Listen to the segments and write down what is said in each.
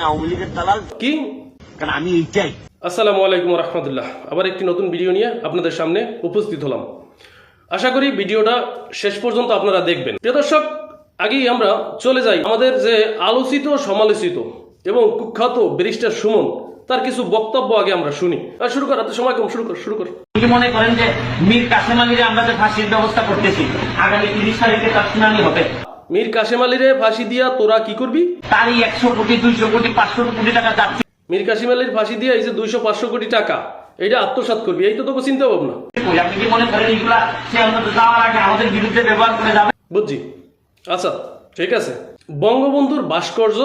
আওয়ামী লীগের দালাল কি? কারণ আমি এইটাই। আসসালামু আলাইকুম রহমতুল্লাহ। আবার একটি নতুন ভিডিও নিয়ে আপনাদের সামনে উপস্থিত হলাম। আশা করি ভিডিওটা শেষ পর্যন্ত আপনারা দেখবেন। প্রিয় দর্শক, আগেই আমরা চলে যাই আমাদের যে আলোচিত সমালোচিত এবং কুখ্যাত ব্যারিস্টার সুমন, তার কিছু বক্তব্য আগে আমরা শুনি। আর শুরু কর, এত সময় কম, শুরু কর। কি মনে করেন যে মীর কাসেম আলীরে আমরা যে ফাঁসির ব্যবস্থা করতেছি, আগামী 30 তারিখে তার শুনানি হবে। মীর কাসেম আলীরে ফাঁসি দিয়া তোরা কি করবি? তারই 100 কোটি 200 কোটি 500 কোটি টাকা যাচ্ছে। মীর কাসেম আলীর ফাঁসি দিয়া এই যে 200-500 কোটি টাকা এইটা আত্মসাৎ করবি, এই তো তোকে চিন্তা ভাবনা। আপনি কি মনে করেন এইগুলা সে আমাদের যাওয়ার আগে আমাদের বিরুদ্ধে ব্যবহার করে যাবে? বুঝছি, আচ্ছা ঠিক আছে। বঙ্গবন্ধুর ভাস্কর্য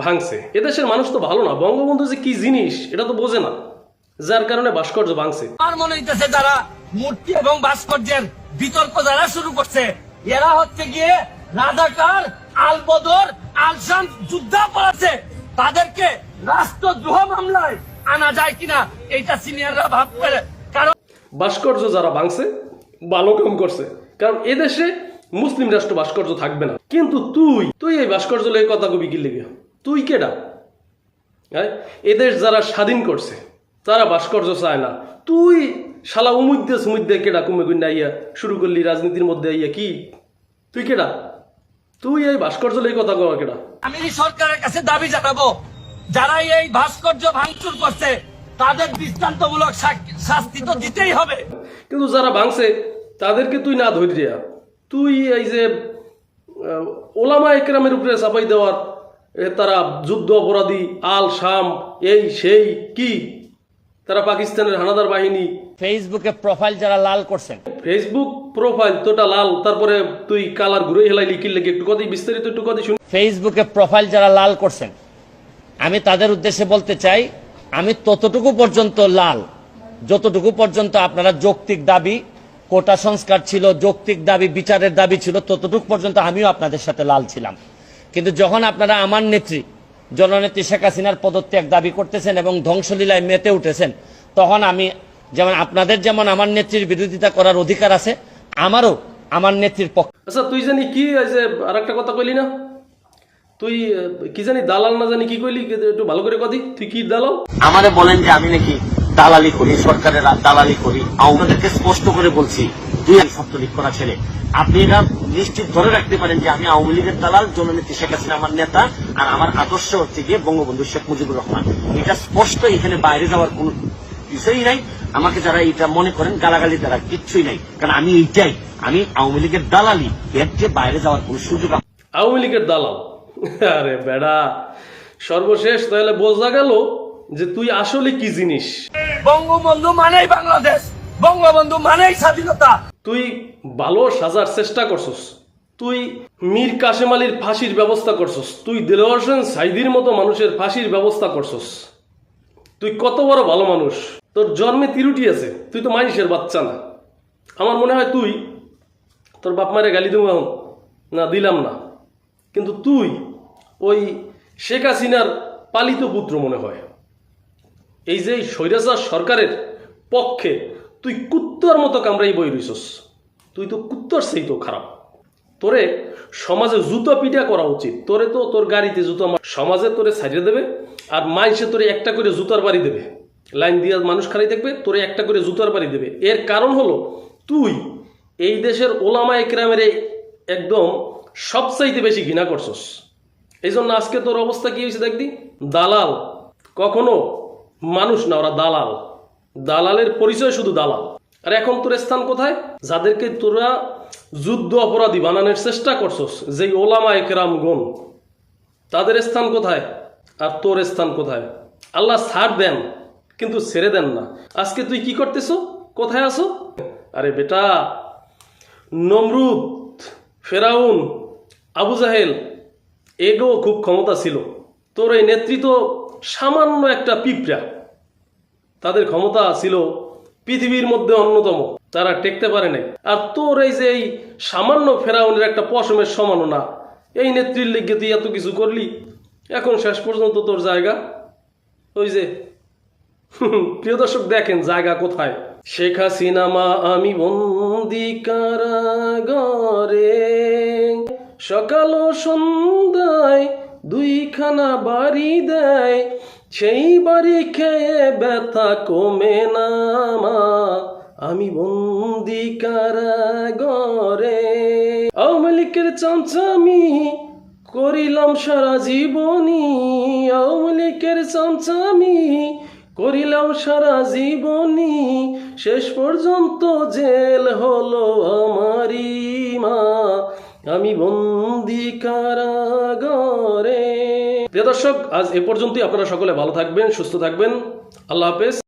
ভাঙছে, এদেশের মানুষ তো ভালো না, বঙ্গবন্ধু যে কি জিনিস এটা তো বোঝে না, যার কারণে ভাস্কর্য ভাঙছে। আমার মনে হইতেছে যারা মূর্তি এবং ভাস্কর্যের বিতর্ক যারা শুরু করছে, এরা হচ্ছে গিয়ে রাজাকার, আলবদর, আলশাম যুদ্ধা পড়াচ্ছে। তাদেরকে রাষ্ট্রদ্রোহ মামলায় আনা যায় কিনা এইটা সিনিয়ররা ভাববে। কারণ ভাস্কর্য যারা ভাঙছে ভালো কাম করছে, কারণ এদেশে মুসলিম রাষ্ট্র ভাস্কর্য থাকবে না। কিন্তু তুই এই ভাস্কর্য লেগে কথা কবি কি লেগে? তুই কেডা? এদেশ যারা স্বাধীন করছে তারা ভাস্কর্য চায় না, তুই শালা উমুদ্দে কেডা কুমে কুন্ডা আইয়া শুরু করলি রাজনীতির মধ্যে আইয়া? কি তুই কেডা? তুই এই ভাস্কর্য লেগে কথা কওয়া কেডা? আমি সরকারের কাছে দাবি জানাবো, যারা এই ভাস্কর্য ভাঙচুর করছে তাদের দৃষ্টান্তমূলক শাস্তি তো দিতেই হবে। কিন্তু যারা ভাঙছে তাদেরকে তুই না ধরিয়া তুই এই যে ওলামা একরামের উপরে চাপাই দেওয়ার, তারা যুদ্ধ অপরাধী, আল শাম, এই সেই কি, তারা পাকিস্তানের হানাদার বাহিনী। ফেসবুকে প্রোফাইল যারা লাল করছেন, ফেসবুক প্রোফাইল তোটা লাল, তারপরে তুই কালার ঘুরে হেলাইলি কি লেগে? একটু কথা বিস্তারিত একটু কথা শুনি। ফেসবুকে প্রোফাইল যারা লাল করছেন, আমি তাদের উদ্দেশ্যে বলতে চাই, আমি ততটুকু পর্যন্ত লাল যতটুকু পর্যন্ত আপনারা যৌক্তিক দাবি, কোটা সংস্কার ছিল, যৌক্তিক দাবি, বিচারের দাবি ছিল, ততটুকু পর্যন্ত আমিও আপনাদের সাথে লাল ছিলাম। কিন্তু যখন আপনারা আমার নেত্রী জননেত্রী শেখ হাসিনার পদত্যাগ দাবি করতেছেন এবং ধ্বংসলীলায় মেতে উঠেছেন, তখন আমি যেমন আপনাদের যেমন আমার নেত্রীর বিরোধিতা করার অধিকার আছে, আমারও আমার নেত্রীর পক্ষে। আচ্ছা তুই জানি কি আর একটা কথা কইলি না, তুই কি জানি দালাল না জানি কি কইলি, একটু ভালো করে কদি, তুই কি দালাল? আমারে বলেন যে আমি নাকি দালালি করি, সরকারের দালালি করি। আমাদেরকে স্পষ্ট করে বলছি, তুই ছাত্রলীগ করা ছেলে, আপনি এটা নিশ্চিত ধরে রাখতে পারেন যে আমি আওয়ামী লীগের দালাল, জননেত্রী শেখ হাসিনা আমার নেতা, আর আমার আদর্শ হচ্ছে গিয়ে বঙ্গবন্ধু শেখ মুজিবুর রহমান। এটা স্পষ্ট, এখানে বাইরে যাওয়ার কোন বিষয়ই নাই। আমাকে যারা এটা মনে করেন গালাগালি দ্বারা কিচ্ছুই নাই, কারণ আমি এইটাই, আমি আওয়ামী লীগের দালালি, এর চেয়ে বাইরে যাওয়ার কোন সুযোগ। আওয়ামী লীগের দালাল? আরে বেড়া, সর্বশেষ তাহলে বোঝা গেল যে তুই আসলে কি জিনিস। বঙ্গবন্ধু মানেই বাংলাদেশ, বঙ্গবন্ধু মানেই স্বাধীনতা। তুই ভালো সাজার চেষ্টা করছস, তুই মীর কাসেম আলীর ফাঁসির ব্যবস্থা করছস, তুই দেলোয়ার হোসেন সাইদির মতো মানুষের ফাঁসির ব্যবস্থা করছস। তুই কত বড় ভালো মানুষ, তোর জন্মে তিরুটি আছে, তুই তো মানুষের বাচ্চা না। আমার মনে হয় তুই তোর বাপ মারে গালি দেবো না, দিলাম না, কিন্তু তুই ওই শেখ হাসিনার পালিত পুত্র মনে হয়। এই যে স্বৈরাচার সরকারের পক্ষে তুই কুত্তর মতো কামড়াই বই রইছস, তুই তো কুত্তর সেই তো খারাপ। তোরে সমাজে জুতো পিটা করা উচিত। তোরে তো তোর গাড়িতে জুতো সমাজে তোরে ছাড়িয়ে দেবে, আর মাইসে তোরে একটা করে জুতার বাড়ি দেবে, লাইন দিয়ে মানুষ খালি দেখবে, তোরে একটা করে জুতার বাড়ি দেবে। এর কারণ হলো তুই এই দেশের ওলামা একরামের একদম সবচাইতে বেশি ঘৃণা করছস। এই জন্য আজকে তোর অবস্থা কি হয়েছে দেখবি। দালাল কখনো মানুষ না, ওরা দালাল, দালালের পরিচয় শুধু দালাল। আর এখন তোর স্থান কোথায়? যাদেরকে তোরা যুদ্ধ অপরাধী বানানোর চেষ্টা করছস, যেই ওলামা একরাম গণ, তাদের স্থান কোথায় আর তোর স্থান কোথায়? আল্লাহ ছাড় দেন কিন্তু ছেড়ে দেন না। আজকে তুই কি করতেছ, কোথায় আছো? আরে বেটা, নমরুদ, ফেরাউন, আবু জাহেল এগো খুব ক্ষমতা ছিল, তোর এই নেতৃত্ব সামান্য একটা পিঁপড়া, তাদের ক্ষমতা ছিল পৃথিবীর মধ্যে অন্যতম, তারা টেকতে পারে নাই। আর তোর এই যে এই সামান্য ফেরাউনের একটা পশমের সমানও না, এই নেত্রীর লিগে তুই এত কিছু করলি, এখন শেষ পর্যন্ত তোর জায়গা ওই যে প্রিয় দর্শক দেখেন জায়গা কোথায়। শেখ হাসিনা মা আমি বন্দি কারাগারে, সকাল ও সন্ধ্যায় দুইখানা বাড়ি দেয়, সেই বাড়ি খেয়ে ব্যথা কমে না মা, আমি বন্দি কারাগারে। আওয়ামী লীগের চামচামি করিলাম সারা জীবনী, আওয়ামী লীগের চামচামি করিলাম সারা জীবনী, শেষ পর্যন্ত জেল হলো আমারই মা, আমি বন্দি কারাগারে। প্রিয় দর্শক, আজ এ পর্যন্তই। আপনারা সকলে ভালো থাকবেন, সুস্থ থাকবেন। আল্লাহ হাফেজ।